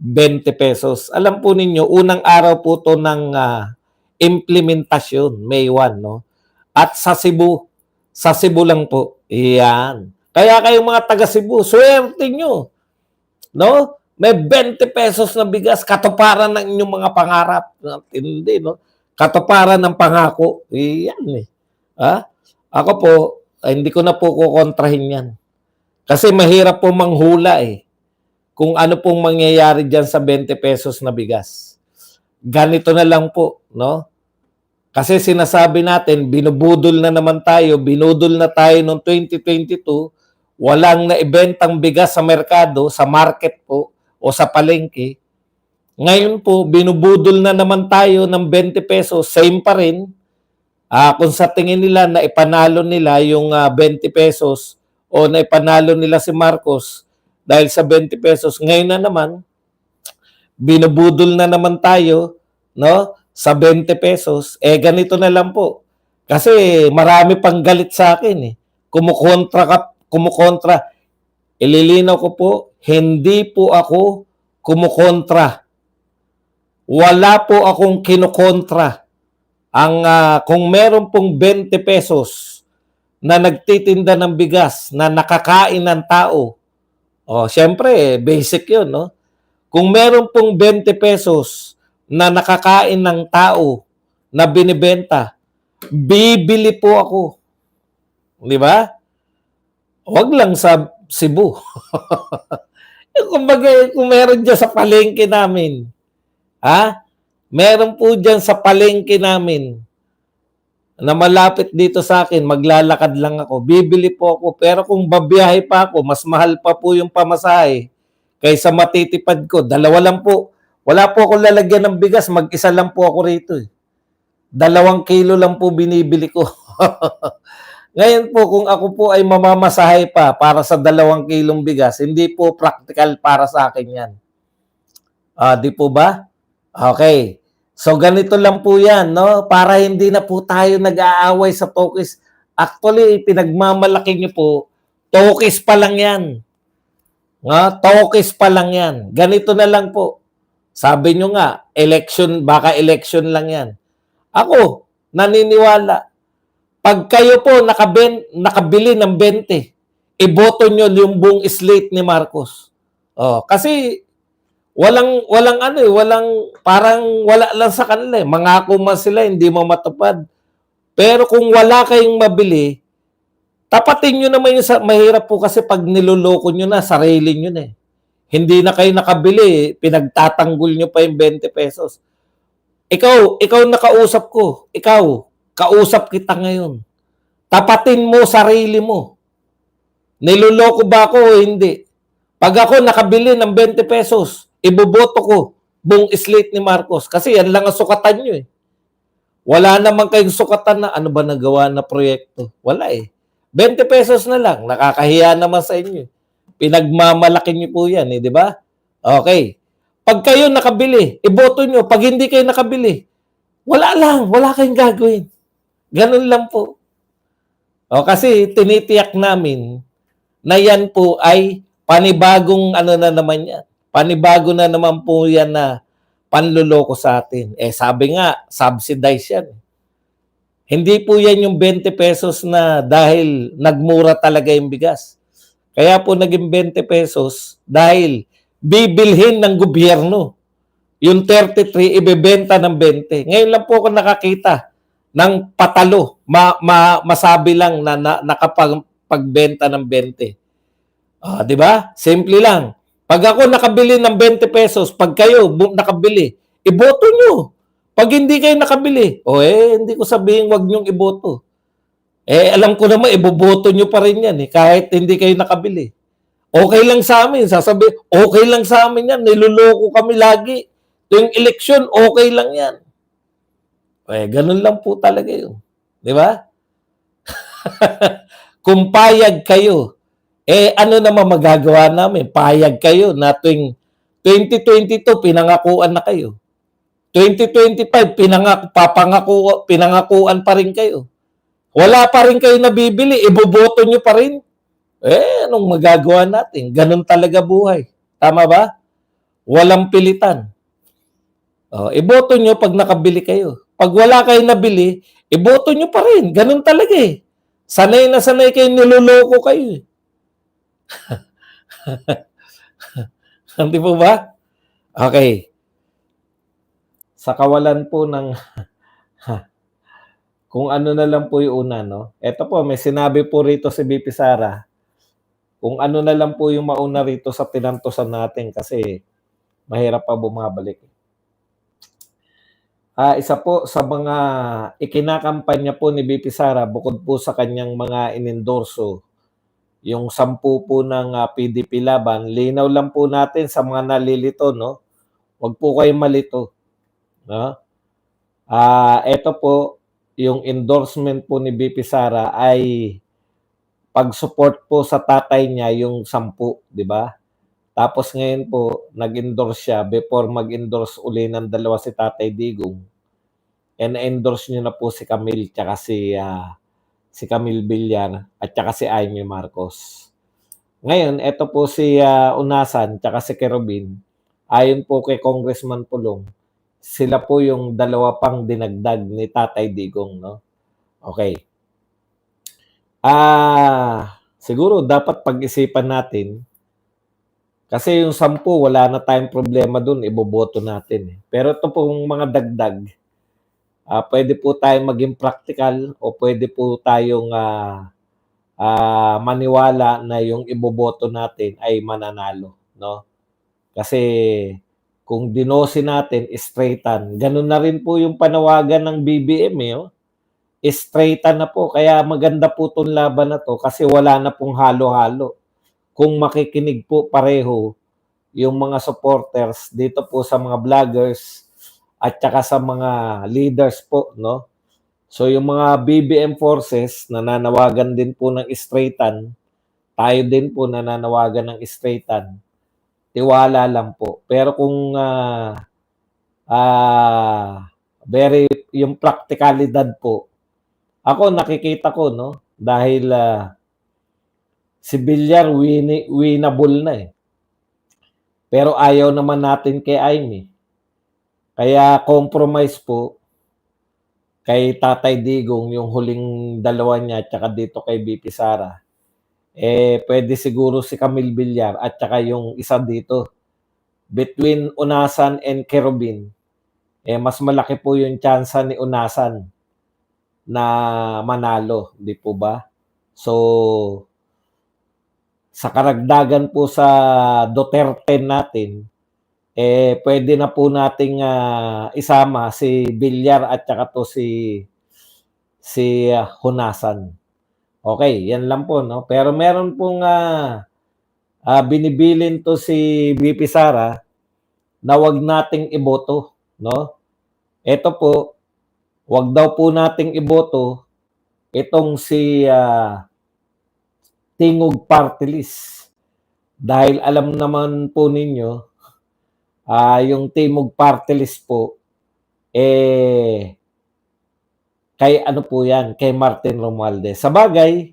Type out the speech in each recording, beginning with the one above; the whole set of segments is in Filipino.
20 pesos. Alam po ninyo, unang araw po to ng implementasyon, May 1, no? At sa Cebu lang po. Iyan. Kaya kayong mga taga Cebu, swerte nyo, no? May 20 pesos na bigas, katuparan ng inyong mga pangarap. Hindi, no? Katuparan ng pangako. Iyan eh. Ha? Ako po, hindi ko na po kukontrahin yan. Kasi mahirap po manghula eh kung ano pong mangyayari dyan sa 20 pesos na bigas. Ganito na lang po, no? Kasi sinasabi natin, binubudol na naman tayo, binudol na tayo noong 2022, walang naibentang bigas sa merkado, sa market po, o sa palengke. Ngayon po, binubudol na naman tayo ng 20 pesos, same pa rin. Kung sa tingin nila na ipanalo nila yung 20 pesos o na ipanalo nila si Marcos dahil sa 20 pesos, ngayon na naman, binubudol na naman tayo, no? Sa 20 pesos, ganito na lang po. Kasi marami pang galit sa akin eh. Kumukontra. Ililinaw ko po, hindi po ako kumukontra. Wala po akong kinukontra. Kung meron pong 20 pesos na nagtitinda ng bigas na nakakain ng tao, syempre, basic yun, no? Kung meron pong 20 pesos na nakakain ng tao na binibenta, bibili po ako. Di ba? Huwag lang sa Cebu. Kumbaga, kung meron dyan sa palengke namin, meron po dyan sa palengke namin na malapit dito sa akin, maglalakad lang ako, bibili po ako. Pero kung babiyahe pa ako, mas mahal pa po yung pamasahe kaysa matitipad ko. Dalawa lang po. Wala po akong lalagyan ng bigas, mag-isa lang po ako rito. 2 kilo lang po binibili ko. Ngayon po, kung ako po ay mamamasahe pa para sa 2 kilong bigas, hindi po practical para sa akin yan. Di po ba? Okay. So, ganito lang po yan, no? Para hindi na po tayo nag-aaway sa Tokis. Actually, pinagmamalaki nyo po, Tokis pa lang yan. Tokis pa lang yan. Ganito na lang po. Sabi nyo nga, baka election lang yan. Ako, naniniwala. Pag kayo po nakabili ng 20, iboto nyo yung buong slate ni Marcos. Kasi walang parang wala lang sa kanila eh. Mangako man sila, hindi mo matupad. Pero kung wala kayong mabili, tapatin nyo naman yung mahirap po kasi pag niloloko nyo na, sarili nyo na eh. Hindi na kayo nakabili, pinagtatanggol nyo pa yung 20 pesos. Ikaw nakausap ko. Kausap kita ngayon. Tapatin mo sarili mo. Niloloko ba ako o hindi? Pag ako nakabili ng 20 pesos, iboboto ko buong slate ni Marcos. Kasi yan lang ang sukatan nyo eh. Wala naman kayong sukatan na ano ba nagawa na proyekto. Wala eh. 20 pesos na lang. Nakakahiya naman sa inyo. Pinagmamalaki nyo po yan eh, di ba? Okay. Pag kayo nakabili, iboto nyo. Pag hindi kayo nakabili, wala lang. Wala kayong gagawin. Ganun lang po. Kasi tinitiyak namin na yan po ay panibagong ano na naman yan. Panibago na naman po yan na panluloko sa atin. Sabi nga, subsidize yan. Hindi po yan yung 20 pesos na dahil nagmura talaga yung bigas. Kaya po naging 20 pesos dahil bibilhin ng gobyerno. Yung 33, ibebenta ng 20. Ngayon lang po ako nakakita ng patalo. Masabi lang na nakapagbenta ng 20. Di ba? Simple lang. Pag ako nakabili ng 20 pesos, pag kayo nakabili, iboto nyo. Pag hindi kayo nakabili, hindi ko sabihin wag nyong iboto. Alam ko naman, iboboto nyo pa rin yan kahit hindi kayo nakabili. Okay lang sa amin. Sasabi, okay lang sa amin yan. Niloloko kami lagi. Yung eleksyon, okay lang yan. Ganun lang po talaga yun. Di ba? Kung payag kayo, ano naman magagawa namin? Payag kayo na tuwing 2022, pinangakuan na kayo. 2025, pinangakuan pa rin kayo. Wala pa rin kayo nabibili, iboboto nyo pa rin. Anong magagawa natin? Ganun talaga buhay. Tama ba? Walang pilitan. Iboto nyo pag nakabili kayo. Pag wala kayong nabili, iboto nyo pa rin. Ganun talaga eh. Sanay na sanay kayo, niloloko kayo eh. Hindi po ba? Okay. Sa kawalan po ng kung ano na lang po yung una, no? Ito po, may sinabi po rito si BP Sara, kung ano na lang po yung mauna rito sa pinantusan natin kasi mahirap pa bumabalik. Isa po sa mga ikinakampanya po ni BP Sara, bukod po sa kanyang mga inendorso, yung 10 po ng PDP laban, linaw lang po natin sa mga nalilito, no? Huwag po kayong malito. No? Ito po, yung endorsement po ni BP Sara ay pag-support po sa tatay niya yung 10, di ba? Tapos ngayon po, nag-endorse siya before mag-endorse uli ng dalawa si Tatay Digong. And endorse niyo na po si Camille tsaka si Camille Villar at tsaka si Amy Marcos. Ngayon, ito po si Unasan tsaka si Kerubin. Ayon po kay Congressman Pulong, sila po yung dalawa pang dinagdag ni Tatay Digong, no? Okay. Siguro dapat pag-isipan natin kasi yung 10 wala na tayong problema dun, iboboto natin eh. Pero ito pong mga dagdag, pwede po tayong maging practical o pwede po tayong maniwala na yung iboboto natin ay mananalo, no? Kasi kung dinosi natin, straightan. Ganun na rin po yung panawagan ng BBM eh, oh. Straightan na po. Kaya maganda po itong laban na to kasi wala na pong halo-halo. Kung makikinig po pareho yung mga supporters dito po sa mga vloggers at saka sa mga leaders po, no? So yung mga BBM forces nananawagan din po ng straightan, tayo din po nananawagan ng straightan. Tiwala lang po. Pero kung very yung practicalidad po, ako nakikita ko, no? Dahil si Villar winnable na eh. Pero ayaw naman natin kay Amy. Kaya compromise po kay Tatay Digong yung huling dalawa niya at saka dito kay BP Sara. Pwede siguro si Camille Villar at saka yung isa dito. Between Unasan and Kerubin, mas malaki po yung tsansa ni Unasan na manalo, di po ba? So, sa karagdagan po sa Duterte natin, pwede na po nating isama si Villar at saka to si Hunasan. Okay, yan lang po, no? Pero meron pong binibilin to si BP Sara na wag nating iboto, no? Ito po, wag daw po nating iboto itong si Tingog Party List. Dahil alam naman po ninyo, yung Tingog Party List po, kay ano po yan, kay Martin Romualdez. Sa bagay,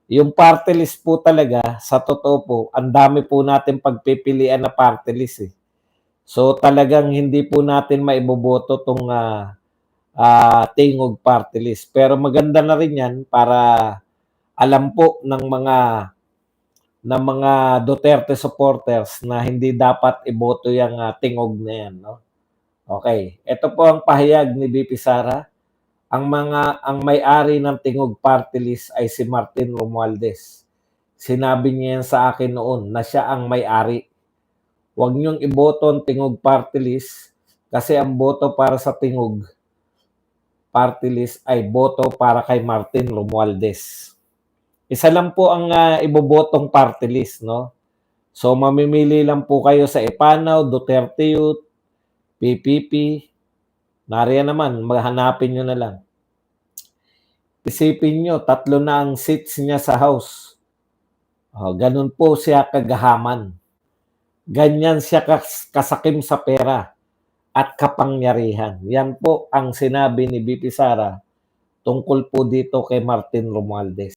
yung party list po talaga, sa totoo po, ang dami po natin pagpipilian na party list eh. So talagang hindi po natin maiboboto tong Tingog Party List. Pero maganda na rin yan para alam po ng mga Duterte supporters na hindi dapat iboto yung Tingog na yan, no? Okay, ito po ang pahayag ni BP Sara. Ang may-ari ng Tingog Party List ay si Martin Romualdez. Sinabi niya yan sa akin noon na siya ang may-ari. Huwag niyong iboto ang Tingog Party List kasi ang boto para sa Tingog Party List ay boto para kay Martin Romualdez. Isa lang po ang ibobotong party list, no? So mamimili lang po kayo sa Epanaw, Duterte Youth, PPP. Nariyan naman, maghanapin nyo na lang. Isipin nyo, 3 na ang seats niya sa House. Ganun po siya kagahaman. Ganyan siya kasakim sa pera at kapangyarihan. Yan po ang sinabi ni BP Sara tungkol po dito kay Martin Romualdez.